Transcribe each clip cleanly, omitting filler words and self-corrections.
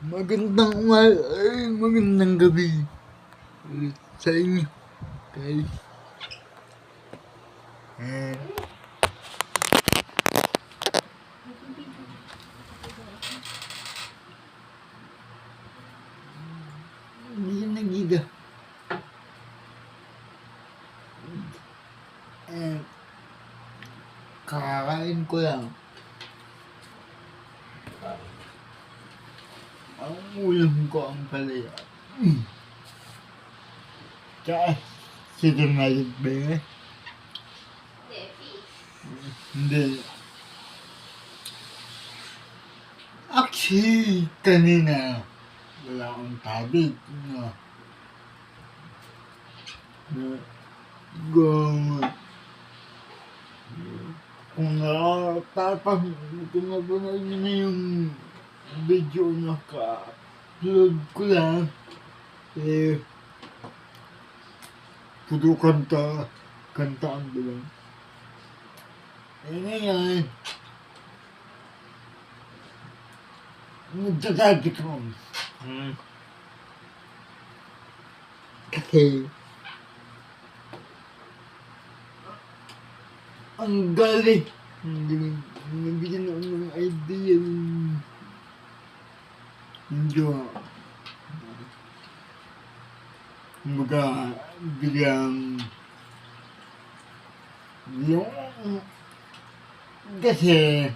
Magandang gabi sa inyo, guys. Hindi siya nagiga. Kakain ko lang. Ang ulam ko ang palaya. Tsaka, sinungalit ba yun? Hindi. Actually, kanina, wala akong tabig. Kung napapanood nyo na yung video na ka-upload ko lang, puro kantaan ko lang. Ngayon, nagtatabik ako. Kasi, ang galing. Nabigyan ako ng idea ng jowa. Kumbaga, biglang yung kasi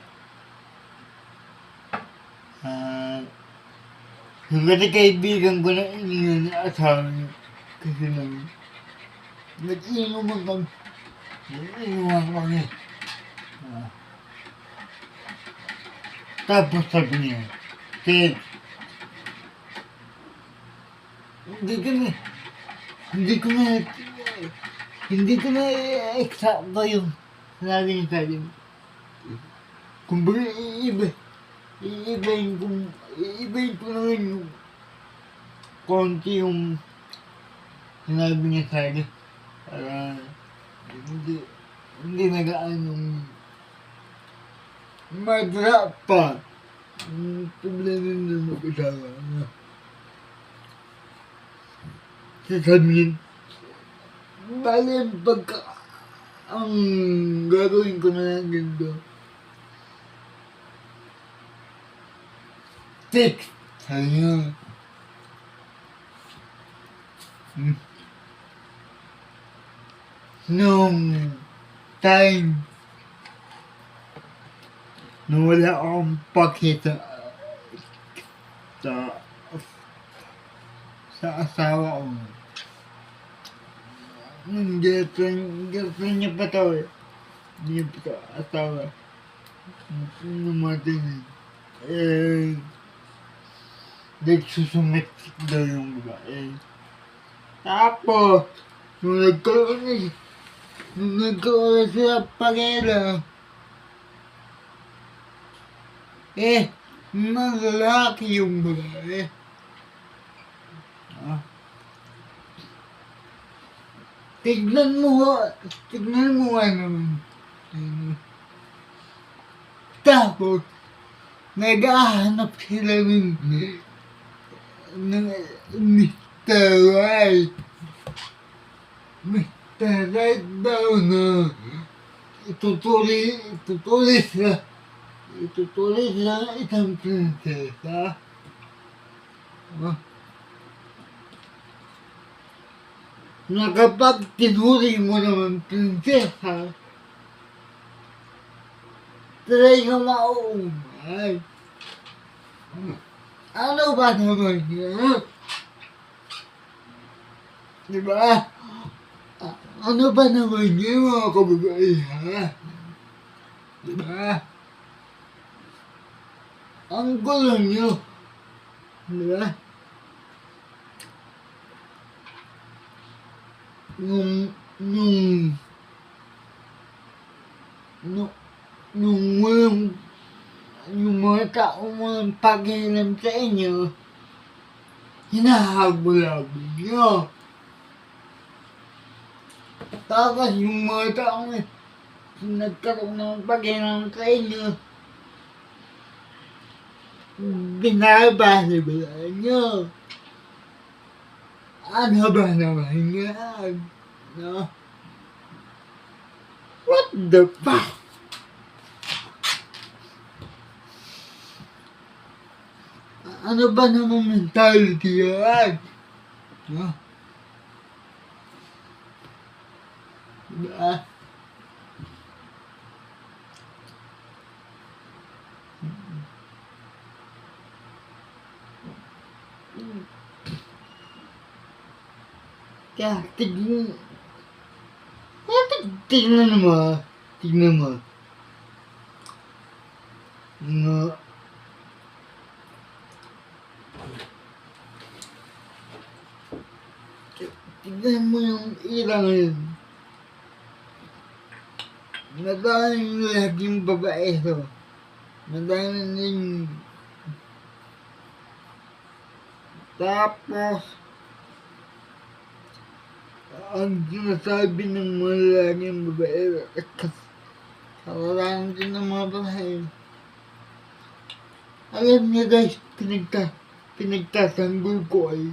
hanggang kaibigan ko na iniwan na asawa niya kasi nag-inuman kami. Tapos sabi niya, Ted, hindi ko na eksakto yung sinabi niya sa akin. Kumbaga, iibayin ko naman yung konti yung sinabi niya sa akin. Para hindi nagaanong madra pa ang problema ng mag-asawa na sasabihin, bali ang gagawin ko na lang ganito. Text sa'yo. Nung time na wala akong pakita sa asawa ko. Girlfriend niya pa to eh. Hindi niya pa to asawa. Numating nagsusumit daw yung babae. Tapos, nung nagkaroon sila pagela, malalaki yung babae. Tignan mo naman. Tapos, nag-ahanap sila ng Mr. Right. Mr. Right daw na itutulis na isang prinsesa. Na kapag tinuri mo naman prinsesa, talaga mauumay. Ano ba naman yan? Diba? Ano ba naman yan mga kababaihan? Diba? Ang gulo nyo. Diba? Yung mga taong walang pakialam sa inyo, hinahabol-habol nyo. Tapos yung mga taong nagkaroon ng pakialam sa inyo, binabasa ba nyo? Ano ba naman yan? No? What the fuck? Ano ba naman mentality yan? No? Diba? Kaya tignan mo. Tignan mo. No. Tignan mo yung ilang yun. Madaming laging babae to. Madaming yung... Tapos, ang sinasabi ng mga laging babae, kasalanan din ng mga babae. Alam niya guys, pinagtatanggol ko ay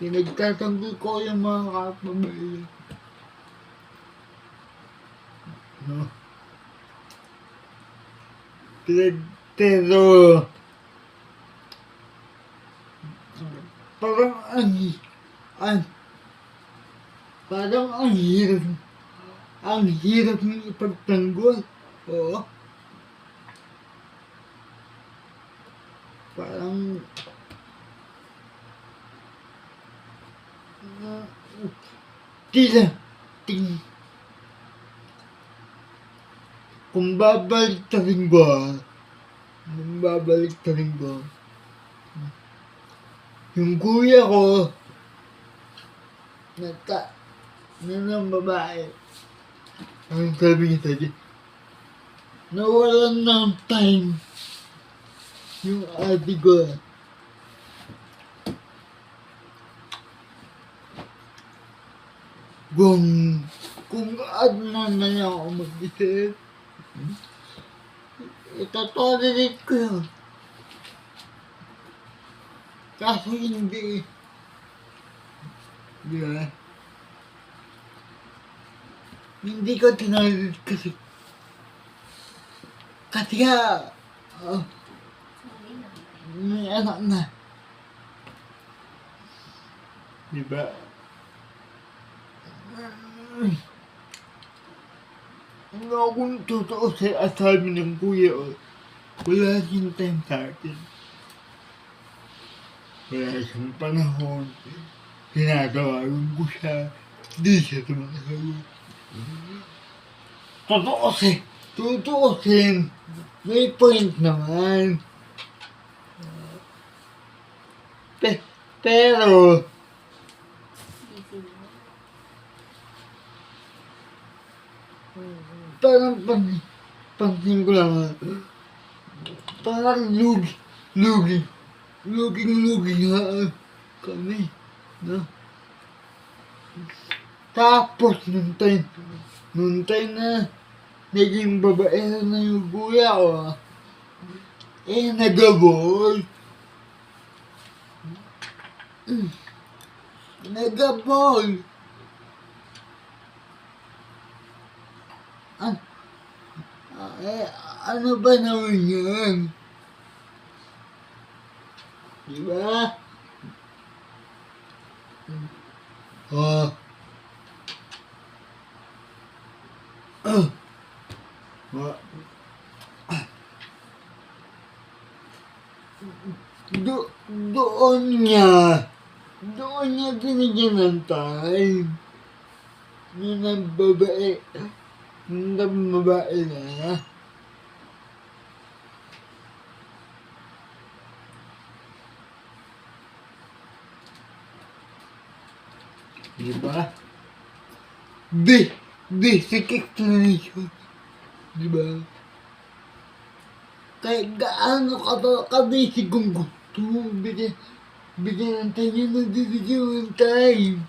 pinagtatanggol ko yung mga kababae. No? Pero parang ang hirap ng ipagtanggol. Oo. Parang kung babalik ko, yung kuya ko, ng babae, ang sabi niya sa'yo, nawalan ng time yung ate ko. Kung ano naman ako mag-isip, itotolerate ko yun. Kaso hindi. Di ba? Hindi ko tinolerate kasi nga, may anak na. Di ba? Ano akong totoo sa asabi ng kuya ko, wala siyang time sa akin. Wala siyang panahon. Tinatawagan ko siya, di siya tumasagot. Tutuusin, may point naman. Pero, parang pansin ko lang, parang lugi nga kami, no? Tapos, nung time na naging babae na yung kuya ko, nagabol. Ano ba naman yan? Diba? Doon niya binigyan ng time. Yun ang babae na. Diba? Basic explanation. Diba? Kahit gaano ka-basic kung gusto mo, bigyan ng time yun, nagbibigyan ng time.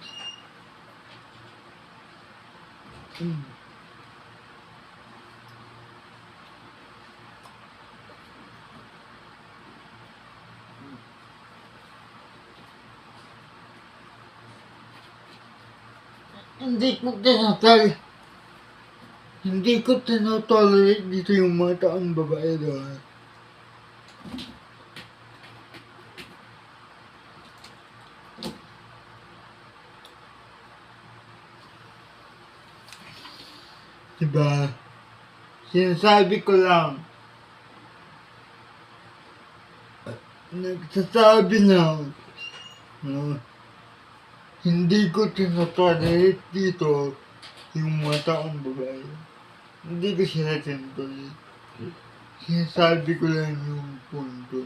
Hindi ko tinatal. Hindi ko tinotolerate dito yung mga taong babae doon. Diba? Sinasabi ko lang. Nagsasabi lang. No? Hindi ko tinotolerate dito yung mga taong babae. Hindi ko sila tinotolerate. Sinasabi ko lang yung punto.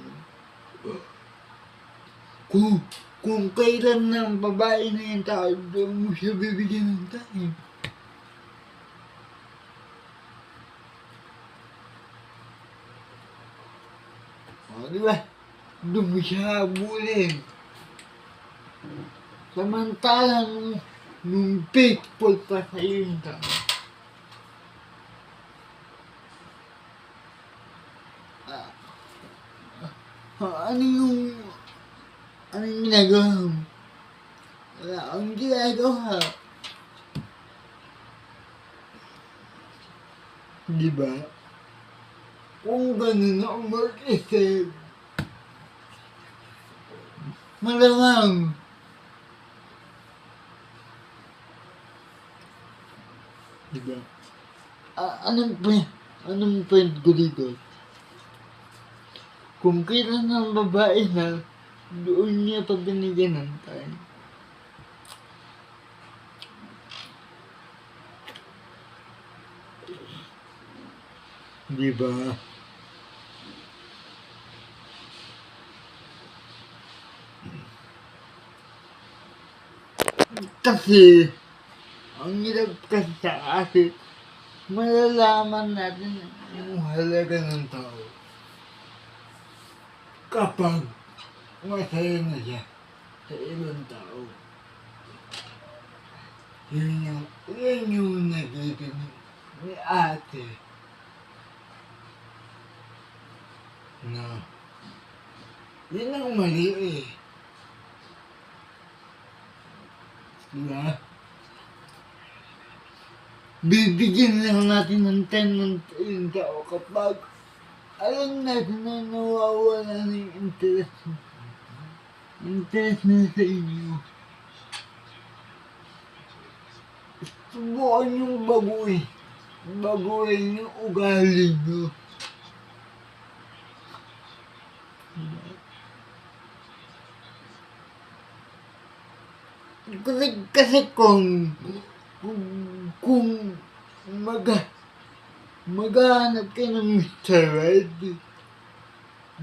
Kung kailan ng babae na yung tao, doon mo siya bibigyan ng time. O, di ba? Doon mo siya habulin. Samantalang nung faithful pa sa'yo yung tao. Ano yung ginagawa mo? Wala akong ginagawa. Di ba? Kung ganun ako mag-isip, malamang di ba? Anong point ko dito? Kung kailan ng babae na, doon niya pa binigyan ng time. Di ba? Kasi, ang hirap kasi sa atin, malalaman natin yung halaga ng tao kapag masaya na siya sa ibang tao. Yun yung nakita ni ate na yun ang mali eh. Diba? Bibigyan lang natin ng 10 ng yung tao kapag alam natin na nawawala na yung interest na sa inyo. Subukan yung baguhin yung ugali nyo. Kasi kung maghahanap kayo ng Mr. Right,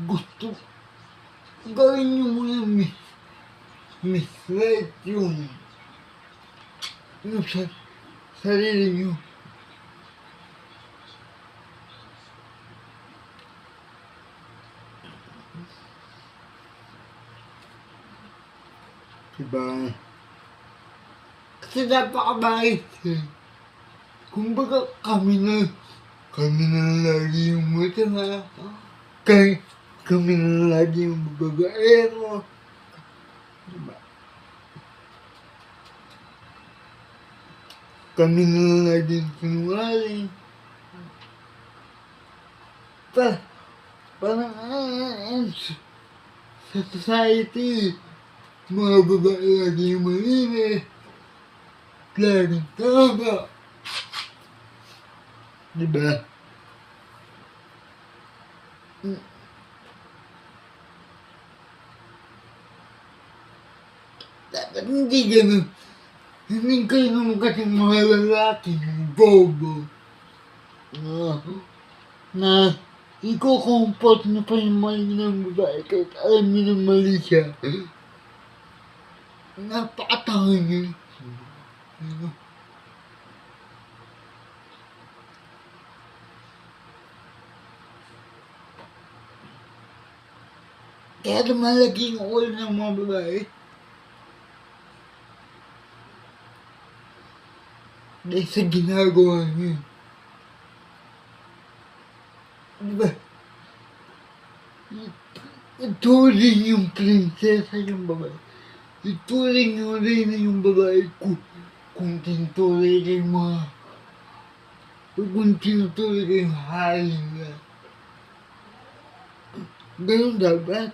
gusto gawin nyo muna Miss Right yung sarili nyo. Diba? Kasi napakabait eh. Kumbaga kami na lagi yung matanga. Kami na lagi yung babaero. Diba? Kami na lagi yung sinungaling. Parang sa society, mga babae lagi yung malinis. Laging tama. Diba? Dapat hindi ganun. Hindi kayo naman kasing mga lalaking bobo. Na iko-comfort na pa yung mali ng babae kahit alam niyo na mali siya. Napakatanga niya. Kaya lumalaki yung ulo ng mga babae. Dahil sa ginagawa niya. Diba? Ituring yung prinsesa yung babae. Ituring yung reyna yung babae kung kung tinutuloy ko yung mga, kung tinutuloy ko yung hayop nila. Ganun dapat.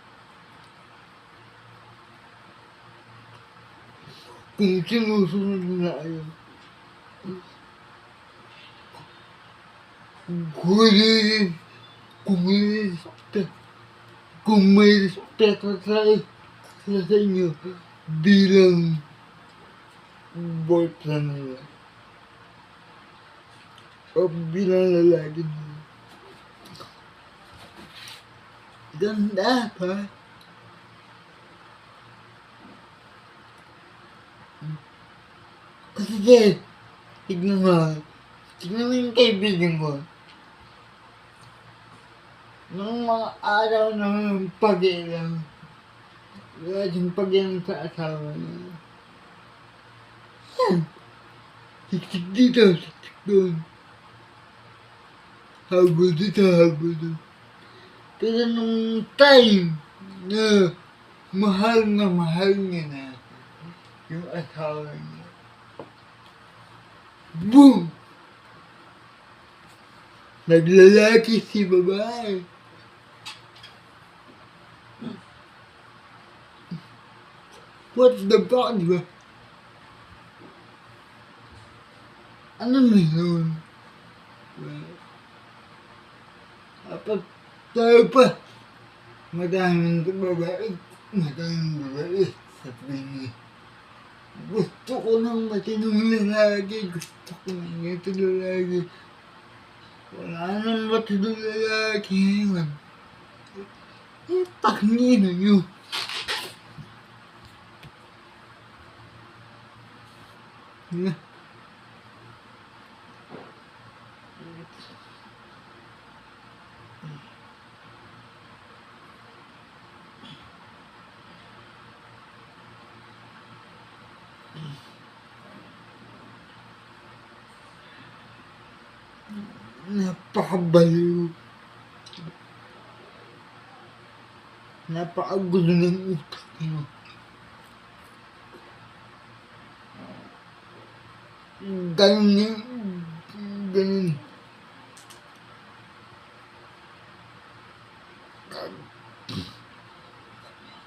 Kung sinusunod na yun. Kung may respeto, kung may respeto sa inyo bilang boyfriend nila o bilang lalaki nila. Ganda pa. Kasi tignan mo yung kaibigan ko. Nung mga araw ng pag-ilang, yung pag-ilang sa asawa niya. Yan. Siksik dito, siksik doon. Habol dito, habol doon. Pero nung time na mahal niya na yung asawa niya. Boom! Naglalaki si babae. What's the fuck, diba? Ano na yun? Dapat tayo pa. Madaming babae sa pinig. Gusto ko ng matinong lalaki. Gusto ko ng matinong lalaki. Wala nang matinong lalaki ngayon. Tangina nyo. Napakabaliw. Napakagulo ng utak nyo. Ganun.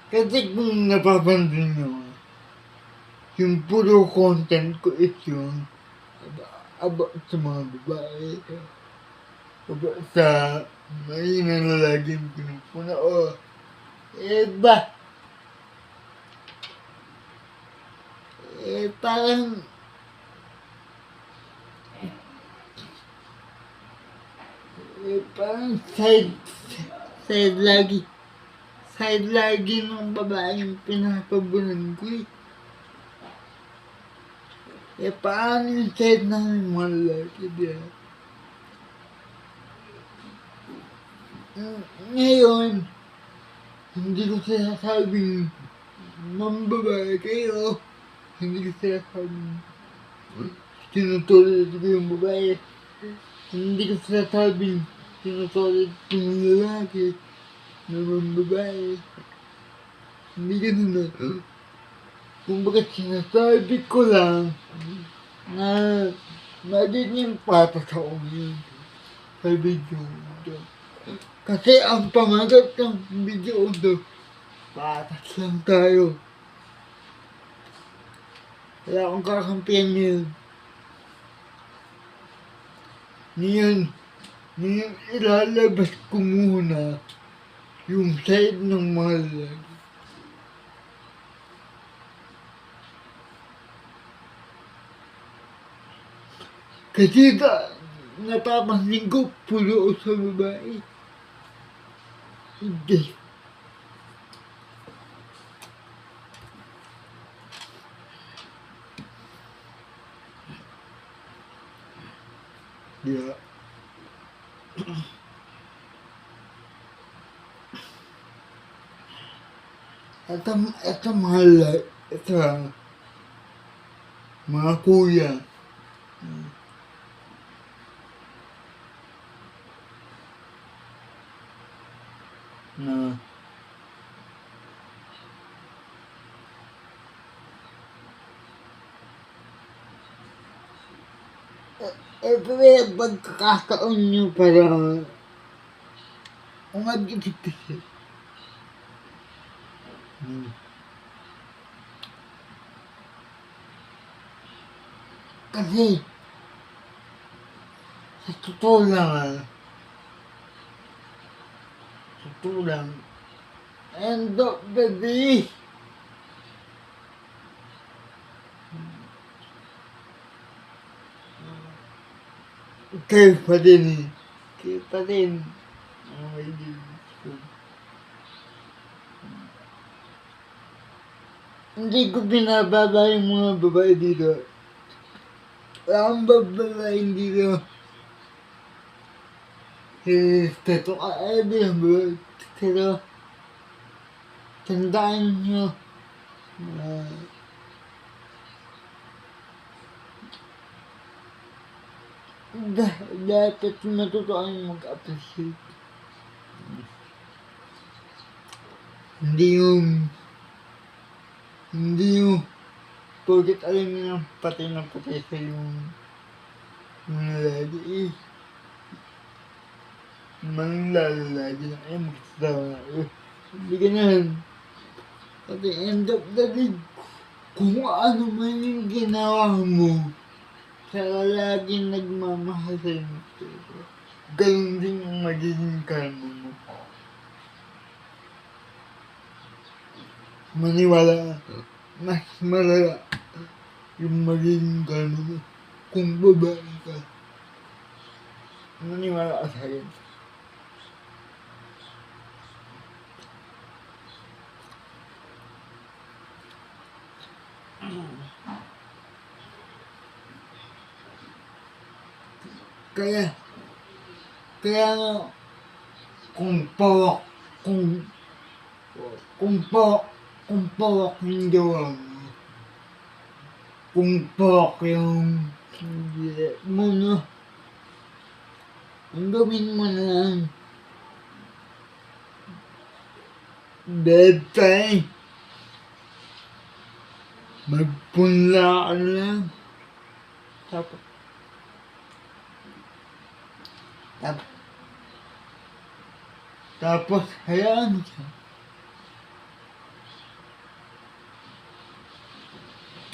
Kasi kung napapansin nyo, yung puro content ko is yun, about sa mga babae, about sa mahina na laging pinupuna o iba. Parang side lagi ng babae yung pinapabunan ko eh. Paano yung side ng mga lalaki diya? Ngayon, hindi ko sinasabing mambabae kayo. Hindi ko sinasabing tinutuloy ko yung babae. Hindi ko sinasabing tinutuloy ko yung lalaki na mambabae. Hindi ganun na. Kumbaga sinasabi ko lang na magiging patas ako yun sa video ito. Kasi ang pamagat ng video ito, patas lang tayo. Wala akong kakampihan yun. Ngayon ilalabas ko muna yung side ng mga lalaki. Kasi napapansin ko pulo sa babae. Hindi. Yeah. Ito mga kuya. Na Ito yung pagkakataon nyo para mag-isip kasi. Kasi, sa totoo lang, end of the day, kayo pa din eh. Kayo pa din. Ang may Diyos ko. Hindi ko binababa yung mga babae dito. Wala akong babae dito. Respeto ka din, bro. Pero, tandaan nyo, dapat matuto kang mag-appreciate. Hindi yung porket alam nyo ng patay na patay sa yung mga lagi manlalagi na kayo magsasawa na kayo. Hindi ganyan. At the end of the day, kung ano man yung ginawa mo sa laging nagmamahal sa inyo, ganun din yung magiging karma mo. Maniwala, mas malala yung magiging karma mo kung babae ka. Maniwala ka sa akin. Kaya nga, kung pawak yung gawa mo, kung pawak yung hindi mo na, ang gawin mo na lang, bedtime, magpunla ka na lang, tapos hayaan mo siya.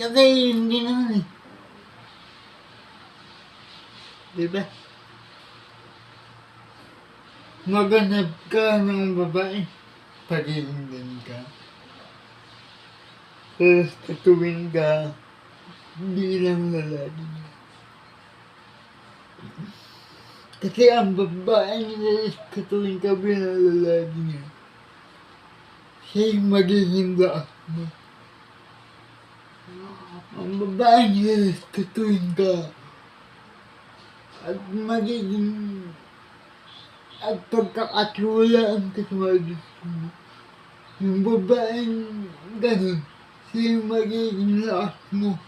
Kasi hindi naman eh. Diba? Maghanap ka ng babae, pag-iinggan ka. Tapos tatuwin ka bilang lalaki. Kasi ang babae niya katuwing ka bilang lalaki niya, siya yung magiging lakas mo. Ang babae niya katuwing ka at magiging at pagkakatulaan ka sa mga gusto mo. Yung babaeng ganun, siya yung magiging lakas mo.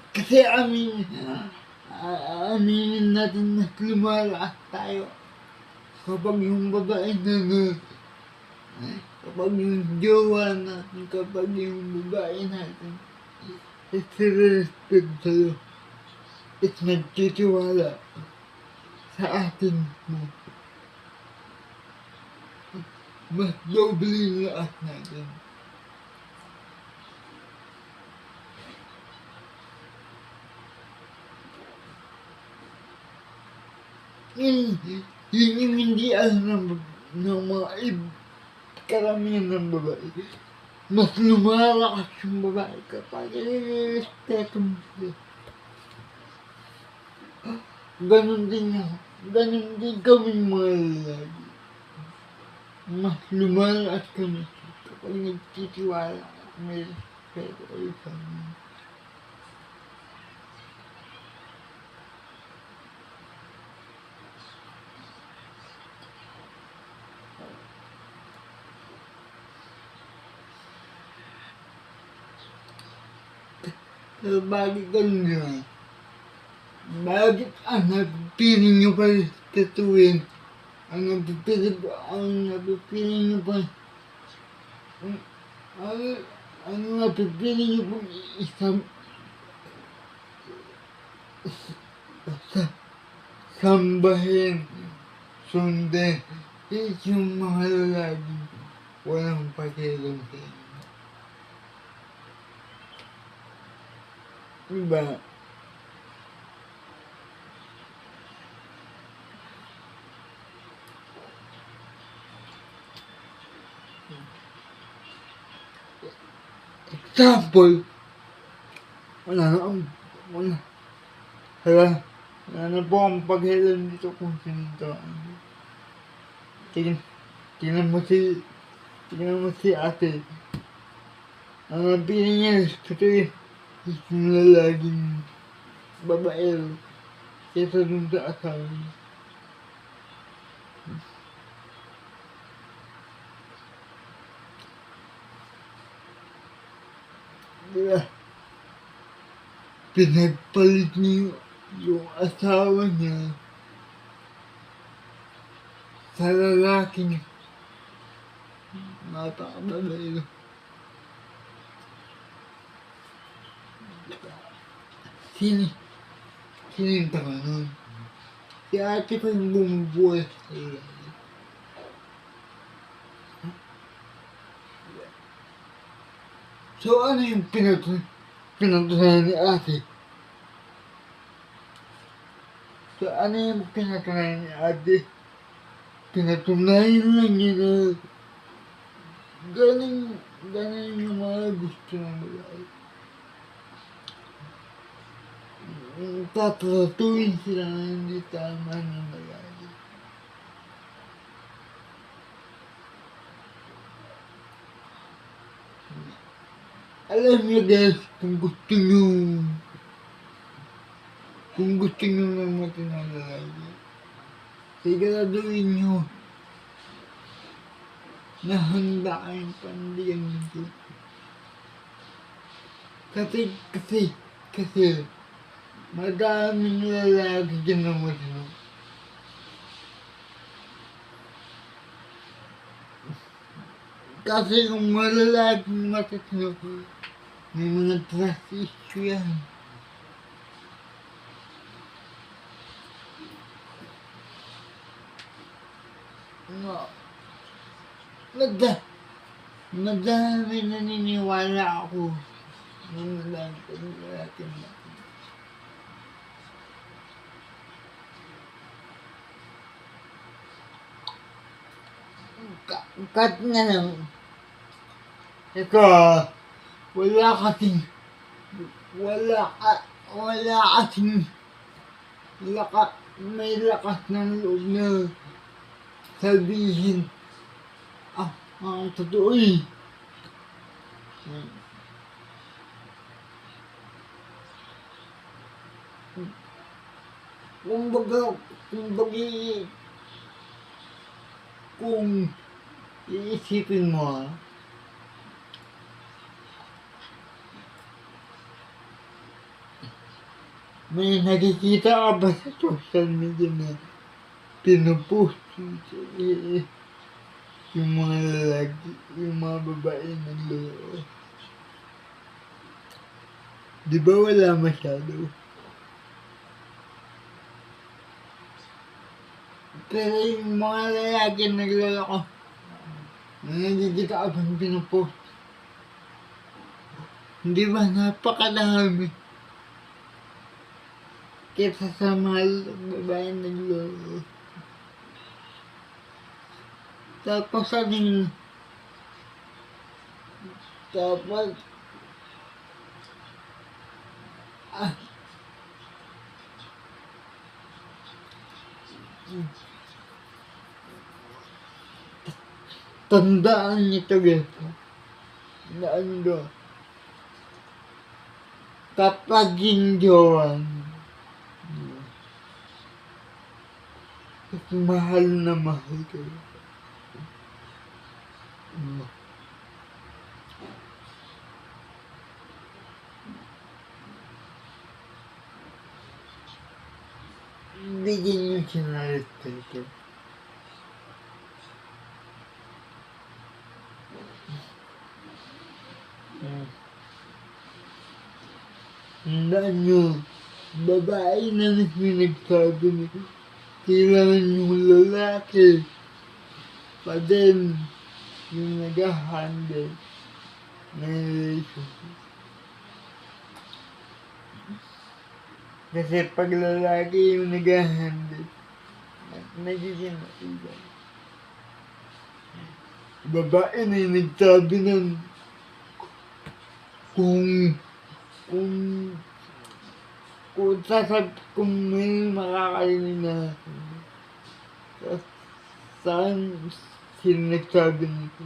Kasi aminin natin na lumalakas tayo kapag yung babae kapag yung jowa natin, kapag yung babae natin respect sa'yo at nagtitiwala sa atin mo, mas doble yung lakas natin. Yun yung hindi alam ng mga karamihan ng babae. Mas lumalakas yung babae kapag respeto mo siya. Ganon din kaming mga lalaki. Mas lumalakas kami kapag nagtitiwala may respeto kayo sa amin. So, bakit ganyan? Bakit ang napipili nyo pa tatuwin? Ang napipili nyo pa ang napipili niyo pong isang sambahin, sundin, is yung mga lalaki walang pakialam sa inyo. Diba? Example, wala na ang, wala, wala na po ang pakialam dito kung sinito. Tingnan mo si ate. Ang napili niya, kasi yung lalaking babae kaysa dun sa asawa niya. Diba? Pinagpalit niyo yung asawa niya sa lalaking napakababae. Sino yung tanga nun? Si ate pa yung bumubuhay sa lalaki. So ano yung pinatunayan ni ate? So ano yung pinatunayan ni ate? Pinatunayan lang niya na ganun yung mga gusto ng babae. Tatratuin sila na hindi tama ng babae. Alam niyo guys, kung gusto niyo ng matinang lalaki, siguraduhin niyo na handa kayong pandiyan nito. Kasi, madaming lalaki dyan na matino. Kasi yung mga lalaking matino, may mga trust issue yan. No. Madami naniniwala ako ng lalaki na. Kat nga lang, ito, may lakas ng loob na sabihin, totoo eh. Kung iisipin mo, may nakikita ka ba sa social media na pinupost yung mga lalaki, yung mga babae nagluloko? Di ba wala masyado? Pero yung mga lalaki nagluloko, nakikita ka bang pinupost? Di ba napakadami? Kesa sa mga babae nagluloko. Tapos tandaan niyo ito guys. Tandaan niyo. Kapag ginjoan, mahal na mahal kayo. Bigyan niyo siya ng respeto. Tandaan nyo, babae na mismo nagsabi na kailangan yung lalaki pa din yung nag-handle ng relationship. Kasi pag lalaki yung nag-handle, nagiging maibay. Babae na yung nagsabi nun kung kung kung may makakarinig na saan sila nagsabi nito.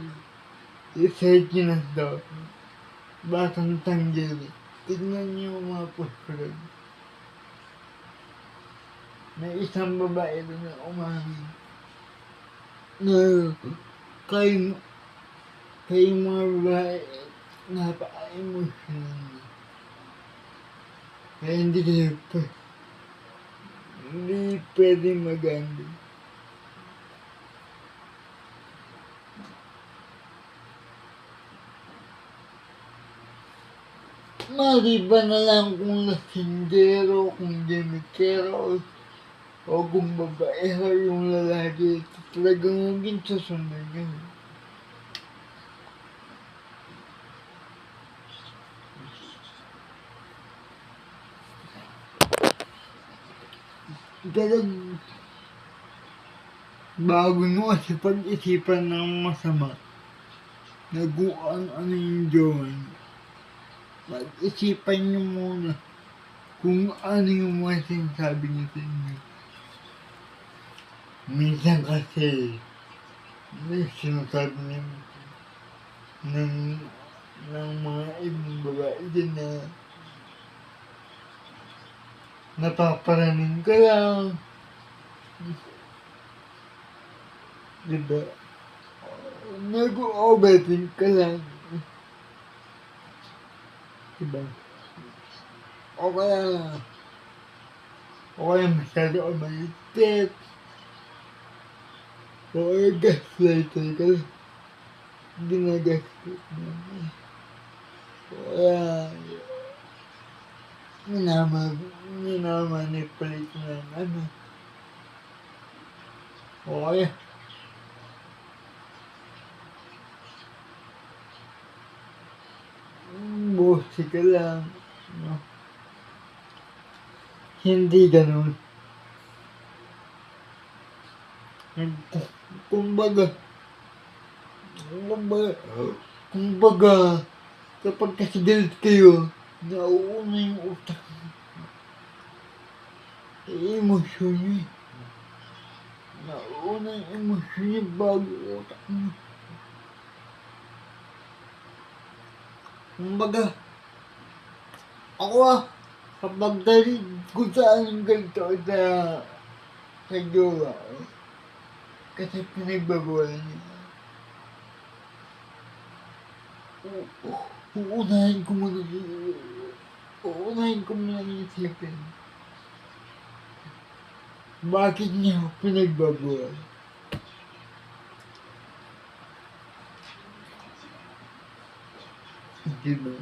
I-search nyo na daw. Batang tanggil. Tignan nyo yung mga postura. May isang babae doon na umamin na kayong mga babae napaka-emotional niyo. Kaya hindi pwede mag-handle. Maliban na lang kung lasinggero, kung gimikero, o kung babae yung lalaki, talagang maging susunod yun. Talagang bago nyo kasi pag-isipan ng masama na kung ano yung jowa nyo. Pag-isipan nyo muna kung ano yung mga sinasabi niyo sa inyo. Minsan kasi may sinasabi niyo ng mga ibang babae din na napaparaning ka lang. Diba? Nag-overthink ka lang. Diba? O kaya masyado ka maligpit. O kaya gaslighter ka lang. Ginagaslit mo. O kaya minamanipulate mo ng ano. O kaya bossy ka lang. No? Hindi ganun. Kumbaga, kapag kasi galit kayo, nauuna yung utak mo. Emosyon nyo eh. Nauuna yung emosyon nyo bago yung utak mo. Kumbaga, ako kapag galit ko saan yung ganito sa jowa ko, kasi pinagbabawalan niya. Uunahin ko muna isipin. Bakit niya ako pinagbabawal? Diba?